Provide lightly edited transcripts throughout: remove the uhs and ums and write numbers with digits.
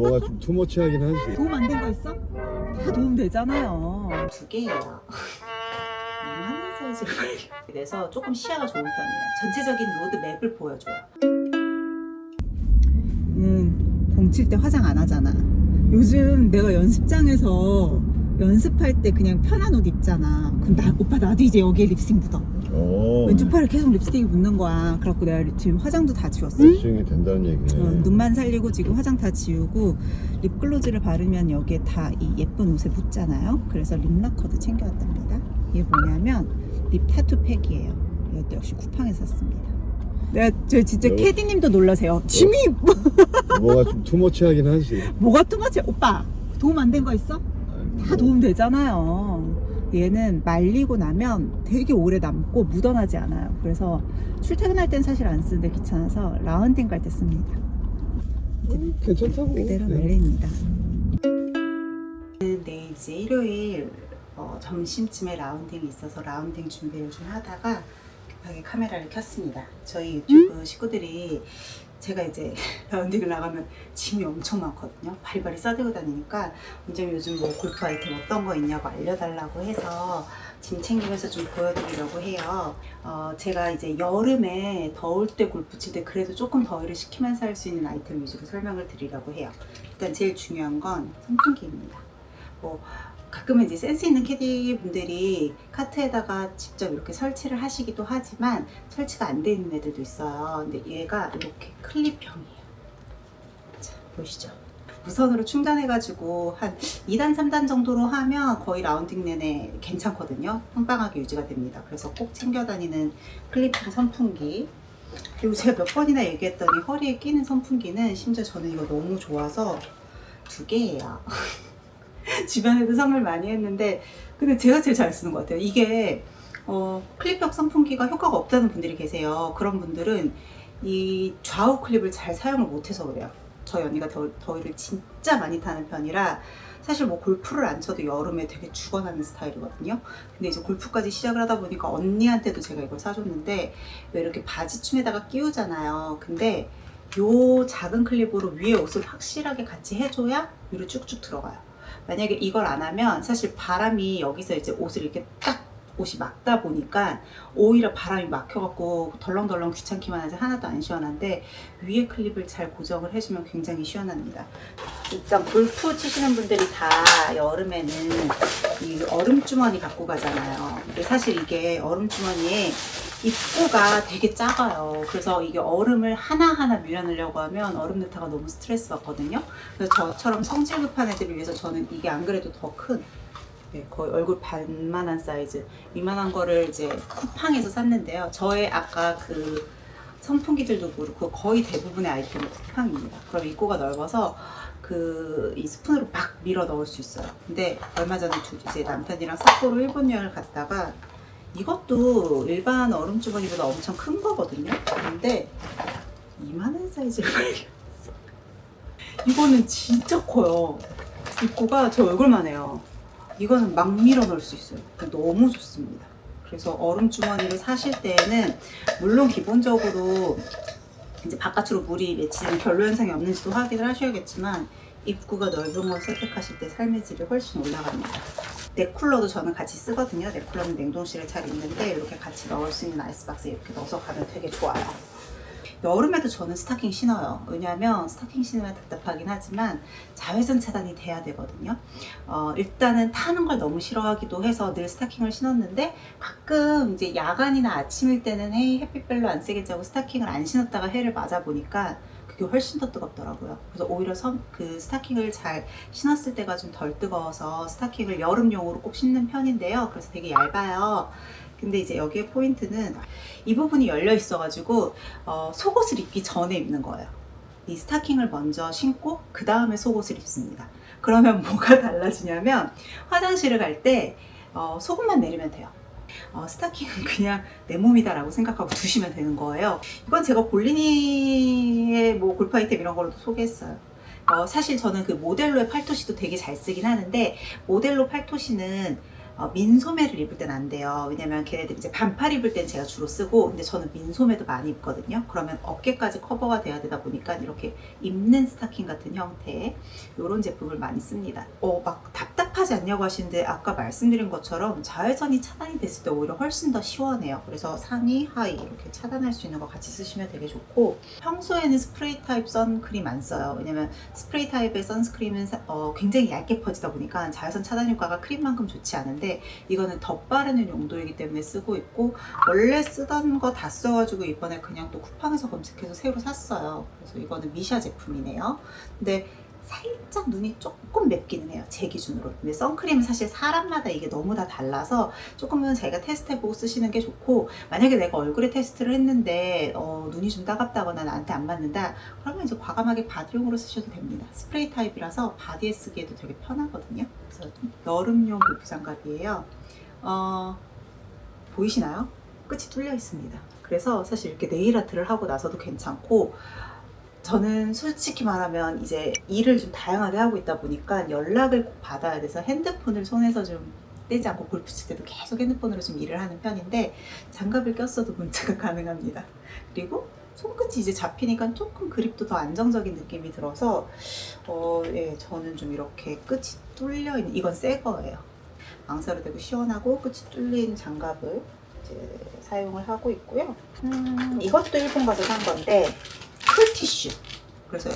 뭐가 좀 투머치하긴 하지. 도움 안 된 거 있어? 다 도움 되잖아요. 두 개예요. 이만한 사이즈로 그래서 조금 시야가 좋은 편이에요. 전체적인 로드맵을 보여줘요. 공칠 때 화장 안 하잖아. 요즘 내가 연습장에서 연습할 때 그냥 편한 옷 입잖아. 그럼 오빠 나도 이제 여기에 립스틱 묻어. 왼쪽 팔에 계속 립스틱이 묻는 거야. 그래갖고 내가 지금 화장도 다 지웠어. 립싱이 된다는 얘기네. 눈만 살리고 지금 화장 다 지우고 립글로즈를 바르면 여기에 다 이 예쁜 옷에 묻잖아요. 그래서 립라커도 챙겨왔답니다. 이게 뭐냐면 립 타투 팩이에요. 이것도 역시 쿠팡에서 샀습니다. 내가 저 진짜 캐디님도 놀라세요. 짐이 뭐가 좀 투머치하긴 하지. 뭐가 투머치? 오빠 도움 안 된 거 있어? 다 도움 되잖아요. 얘는 말리고 나면 되게 오래 남고 묻어나지 않아요. 그래서 출퇴근할 땐 사실 안 쓰는데 귀찮아서 라운딩 갈 때 씁니다. 괜찮다고. 그대로 말립니다. 내일 이제 일요일 점심쯤에 라운딩이 있어서 라운딩 준비를 좀 하다가 급하게 카메라를 켰습니다. 저희 유튜브 식구들이 제가 이제 라운딩을 나가면 짐이 엄청 많거든요. 바리바리 싸들고 다니니까 원장님 요즘 뭐 골프 아이템 어떤 거 있냐고 알려달라고 해서 짐 챙기면서 좀 보여드리려고 해요. 제가 이제 여름에 더울 때 골프 칠 때 그래도 조금 더위를 식히면서 할 수 있는 아이템 위주로 설명을 드리려고 해요. 일단 제일 중요한 건 선풍기입니다. 뭐 가끔은 이제 센스 있는 캐디 분들이 카트에다가 직접 이렇게 설치를 하시기도 하지만 설치가 안 돼 있는 애들도 있어요. 근데 얘가 이렇게 클립형이에요. 자, 보이시죠? 무선으로 충전해가지고 한 2단, 3단 정도로 하면 거의 라운딩 내내 괜찮거든요. 빵빵하게 유지가 됩니다. 그래서 꼭 챙겨 다니는 클립형 선풍기. 그리고 제가 몇 번이나 얘기했더니 허리에 끼는 선풍기는 심지어 저는 이거 너무 좋아서 2개예요. 주변에도 선물 많이 했는데 근데 제가 제일 잘 쓰는 것 같아요. 이게 클립형 선풍기가 효과가 없다는 분들이 계세요. 그런 분들은 이 좌우 클립을 잘 사용을 못해서 그래요. 저희 언니가 더위를 진짜 많이 타는 편이라 사실 뭐 골프를 안 쳐도 여름에 되게 죽어나는 스타일이거든요. 근데 이제 골프까지 시작을 하다 보니까 언니한테도 제가 이걸 사줬는데 왜 이렇게 바지춤에다가 끼우잖아요. 근데 요 작은 클립으로 위에 옷을 확실하게 같이 해줘야 위로 쭉쭉 들어가요. 만약에 이걸 안 하면 사실 바람이 여기서 이제 옷을 이렇게 딱 옷이 막다 보니까 오히려 바람이 막혀갖고 덜렁덜렁 귀찮기만 하지 하나도 안 시원한데 위에 클립을 잘 고정을 해주면 굉장히 시원합니다. 일단 골프 치시는 분들이 다 여름에는 이 얼음주머니 갖고 가잖아요. 근데 사실 이게 얼음주머니에 입구가 되게 작아요. 그래서 이게 얼음을 하나하나 밀어넣으려고 하면 얼음 넣다가 너무 스트레스 받거든요. 그래서 저처럼 성질 급한 애들을 위해서 저는 이게 안 그래도 더 큰 거의 얼굴 반만한 사이즈 이만한 거를 이제 쿠팡에서 샀는데요. 저의 아까 그 선풍기들도 그렇고 거의 대부분의 아이템은 쿠팡입니다. 그럼 입구가 넓어서 이 스푼으로 막 밀어 넣을 수 있어요. 근데 얼마 전에 이제 남편이랑 삿포로 일본 여행을 갔다가 이것도 일반 얼음 주머니보다 엄청 큰 거거든요. 근데 이만한 사이즈를 발견했어요. 이거는 진짜 커요. 입구가 제 얼굴만 해요. 이거는 막 밀어 넣을 수 있어요. 너무 좋습니다. 그래서 얼음 주머니를 사실 때에는 물론 기본적으로 이제 바깥으로 물이 맺히는 결로 현상이 없는지도 확인을 하셔야겠지만 입구가 넓은 걸 선택하실 때 삶의 질이 훨씬 올라갑니다. 넥쿨러도 저는 같이 쓰거든요. 넥쿨러는 냉동실에 잘 있는데 이렇게 같이 넣을 수 있는 아이스박스에 이렇게 넣어서 가면 되게 좋아요. 여름에도 저는 스타킹 신어요. 왜냐하면 스타킹 신으면 답답하긴 하지만 자외선 차단이 돼야 되거든요. 일단은 타는 걸 너무 싫어하기도 해서 늘 스타킹을 신었는데 가끔 이제 야간이나 아침일 때는 햇빛 별로 안 세겠지 하고 스타킹을 안 신었다가 해를 맞아 보니까 그게 훨씬 더 뜨겁더라고요. 그래서 오히려 그 스타킹을 잘 신었을 때가 좀 덜 뜨거워서 스타킹을 여름용으로 꼭 신는 편인데요. 그래서 되게 얇아요. 근데 이제 여기에 포인트는 이 부분이 열려 있어가지고 속옷을 입기 전에 입는 거예요. 이 스타킹을 먼저 신고 그 다음에 속옷을 입습니다. 그러면 뭐가 달라지냐면 화장실을 갈 때 속옷만 내리면 돼요. 스타킹은 그냥 내 몸이다 라고 생각하고 두시면 되는 거예요. 이건 제가 볼리니의 뭐 골프 아이템 이런 걸로도 소개했어요. 사실 저는 그 모델로의 팔토시도 되게 잘 쓰긴 하는데 모델로 팔토시는 민소매를 입을 땐 안 돼요. 왜냐면 걔네들이 이제 반팔 입을 땐 제가 주로 쓰고, 근데 저는 민소매도 많이 입거든요. 그러면 어깨까지 커버가 돼야 되다 보니까 이렇게 입는 스타킹 같은 형태의 이런 제품을 많이 씁니다. 막 답답하지 않냐고 하시는데, 아까 말씀드린 것처럼 자외선이 차단이 됐을 때 오히려 훨씬 더 시원해요. 그래서 상의, 하의 이렇게 차단할 수 있는 거 같이 쓰시면 되게 좋고, 평소에는 스프레이 타입 선크림 안 써요. 왜냐면 스프레이 타입의 선스크림은 굉장히 얇게 퍼지다 보니까 자외선 차단 효과가 크림만큼 좋지 않은데, 이거는 덧바르는 용도이기 때문에 쓰고 있고, 원래 쓰던 거 다 써가지고 이번에 그냥 또 쿠팡에서 검색해서 새로 샀어요. 그래서 이거는 미샤 제품이네요. 근데 살짝 눈이 조금 맵기는 해요, 제 기준으로. 근데 선크림은 사실 사람마다 이게 너무 다 달라서 조금은 자기가 테스트해보고 쓰시는 게 좋고, 만약에 내가 얼굴에 테스트를 했는데 눈이 좀 따갑다거나 나한테 안 맞는다, 그러면 이제 과감하게 바디용으로 쓰셔도 됩니다. 스프레이 타입이라서 바디에 쓰기에도 되게 편하거든요. 그래서 여름용 골프 장갑이에요. 보이시나요? 끝이 뚫려 있습니다. 그래서 사실 이렇게 네일 아트를 하고 나서도 괜찮고, 저는 솔직히 말하면 이제 일을 좀 다양하게 하고 있다 보니까 연락을 꼭 받아야 돼서 핸드폰을 손에서 좀 떼지 않고 골프 칠 때도 계속 핸드폰으로 좀 일을 하는 편인데, 장갑을 꼈어도 문자가 가능합니다. 그리고 손끝이 이제 잡히니까 조금 그립도 더 안정적인 느낌이 들어서 예, 저는 좀 이렇게 끝이 뚫려 있는, 이건 새 거예요. 망사로 되고 시원하고 끝이 뚫린 장갑을 이제 사용을 하고 있고요. 이것도 일본 가서 산 건데 쿨티슈. 그래서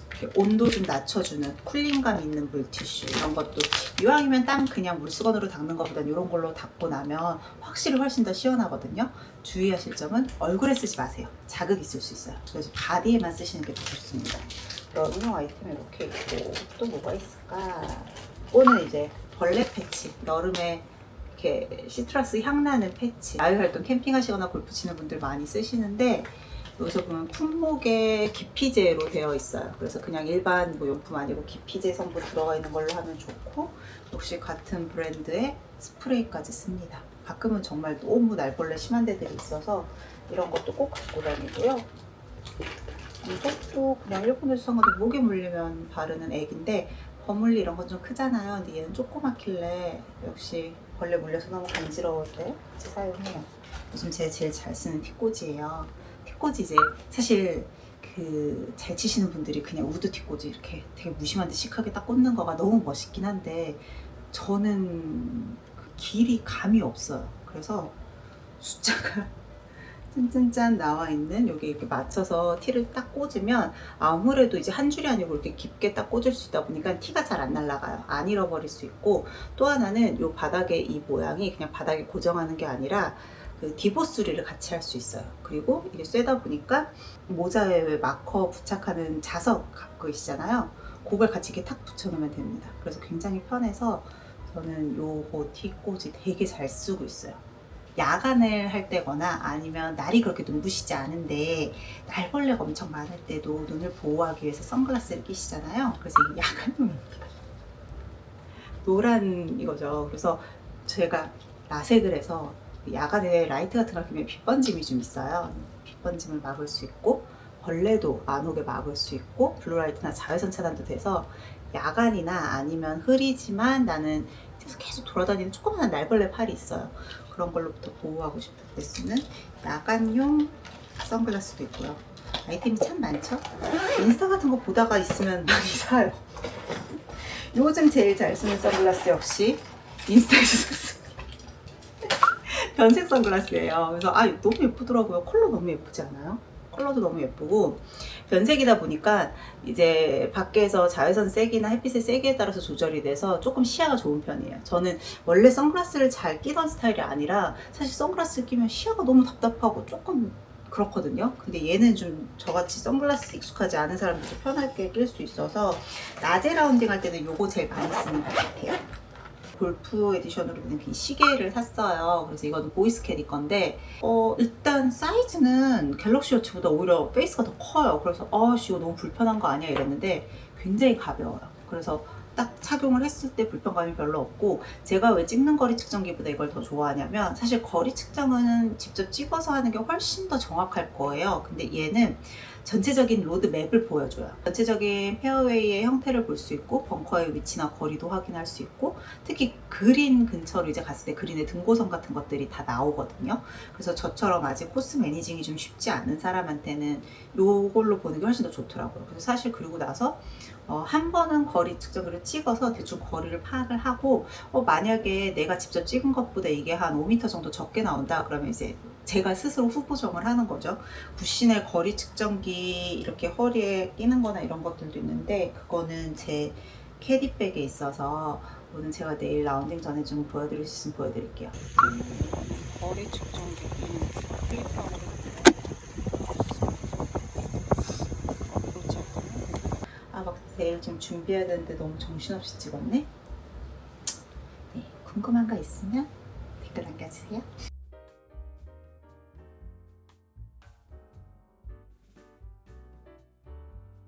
이렇게 온도 좀 낮춰주는 쿨링감 있는 물티슈, 이런 것도 이왕이면 땀 그냥 물수건으로 닦는 것보단 이런 걸로 닦고 나면 확실히 훨씬 더 시원하거든요. 주의하실 점은 얼굴에 쓰지 마세요. 자극이 있을 수 있어요. 그래서 바디에만 쓰시는 게 더 좋습니다. 여름용 아이템이 이렇게 있고, 또 뭐가 있을까? 오늘 이제 벌레 패치, 여름에 이렇게 시트러스 향 나는 패치, 야외활동 캠핑하시거나 골프 치는 분들 많이 쓰시는데, 여기서 보면 품목에 기피제로 되어 있어요. 그래서 그냥 일반 뭐 용품 아니고 기피제 성분 들어가 있는 걸로 하면 좋고, 역시 같은 브랜드의 스프레이까지 씁니다. 가끔은 정말 너무 날벌레 심한 데들이 있어서 이런 것도 꼭 갖고 다니고요. 이것도 그냥 일본에서 산 건데 목에 물리면 바르는 액인데, 버물리 이런 건 좀 크잖아요. 근데 얘는 조그맣길래 역시 벌레 물려서 너무 간지러울 때 같이 사용해요. 요즘 제가 제일 잘 쓰는 티꽂이에요. 티꽂이 이제 사실 그 잘 치시는 분들이 그냥 우드 티꽂이 이렇게 되게 무심한데 시크하게 딱 꽂는 거가 너무 멋있긴 한데, 저는 그 길이 감이 없어요. 그래서 숫자가 짠짠짠 나와 있는 여기 이렇게 맞춰서 티를 딱 꽂으면 아무래도 이제 한 줄이 아니고 이렇게 깊게 딱 꽂을 수 있다 보니까 티가 잘 안 날아가요. 안 잃어버릴 수 있고, 또 하나는 이 바닥에 이 모양이 그냥 바닥에 고정하는 게 아니라 그 디보스리를 같이 할 수 있어요. 그리고 이게 쇠다 보니까 모자에 왜 마커 부착하는 자석 갖고 계시잖아요. 그걸 같이 이렇게 탁 붙여놓으면 됩니다. 그래서 굉장히 편해서 저는 요거 티꽂이 되게 잘 쓰고 있어요. 야간을 할 때거나 아니면 날이 그렇게 눈부시지 않은데 날벌레가 엄청 많을 때도 눈을 보호하기 위해서 선글라스를 끼시잖아요. 그래서 이 야간용입니다. 노란 이거죠. 그래서 제가 라섹을 해서 야간에 라이트 같은 거 끼면 빛 번짐이 좀 있어요. 빛 번짐을 막을 수 있고, 벌레도 안 오게 막을 수 있고, 블루라이트나 자외선 차단도 돼서 야간이나 아니면 흐리지만 나는 계속 돌아다니는 조그마한 날벌레 팔이 있어요. 그런 걸로부터 보호하고 싶을 때 쓰는 야간용 선글라스도 있고요. 아이템이 참 많죠? 인스타 같은 거 보다가 있으면 많이 사요. 요즘 제일 잘 쓰는 선글라스 역시 인스타에서 샀습니다. 변색 선글라스예요. 그래서 너무 예쁘더라고요. 컬러 너무 예쁘지 않아요? 컬러도 너무 예쁘고, 변색이다 보니까 이제 밖에서 자외선 세기나 햇빛의 세기에 따라서 조절이 돼서 조금 시야가 좋은 편이에요. 저는 원래 선글라스를 잘 끼던 스타일이 아니라 사실 선글라스 끼면 시야가 너무 답답하고 조금 그렇거든요. 근데 얘는 좀 저같이 선글라스 익숙하지 않은 사람들도 편하게 낄 수 있어서 낮에 라운딩 할 때는 요거 제일 많이 쓰는 것 같아요. 골프 에디션으로 그냥 시계를 샀어요. 그래서 이거는 보이스캐디 건데 일단 사이즈는 갤럭시 워치보다 오히려 페이스가 더 커요. 그래서 이거 너무 불편한 거 아니야 이랬는데 굉장히 가벼워요. 그래서 딱 착용을 했을 때 불편감이 별로 없고, 제가 왜 찍는 거리 측정기보다 이걸 더 좋아하냐면, 사실 거리 측정은 직접 찍어서 하는 게 훨씬 더 정확할 거예요. 근데 얘는 전체적인 로드맵을 보여줘요. 전체적인 페어웨이의 형태를 볼 수 있고 벙커의 위치나 거리도 확인할 수 있고 특히 그린 근처로 이제 갔을 때 그린의 등고선 같은 것들이 다 나오거든요. 그래서 저처럼 아직 코스 매니징이 좀 쉽지 않은 사람한테는 요걸로 보는 게 훨씬 더 좋더라고요. 그래서 사실 그리고 나서 한 번은 거리 측정기를 찍어서 대충 거리를 파악을 하고 만약에 내가 직접 찍은 것보다 이게 한 5m 정도 적게 나온다 그러면 이제 제가 스스로 후보정을 하는 거죠. 부신의 거리 측정기 이렇게 허리에 끼는 거나 이런 것들도 있는데 그거는 제 캐디백에 있어서 오늘 제가 내일 라운딩 전에 좀 보여드릴 수 있으면 보여드릴게요. 거리 측정기 클립하고 막 내일 좀 준비해야 되는데 너무 정신없이 찍었네? 네, 궁금한 거 있으면 댓글 남겨주세요.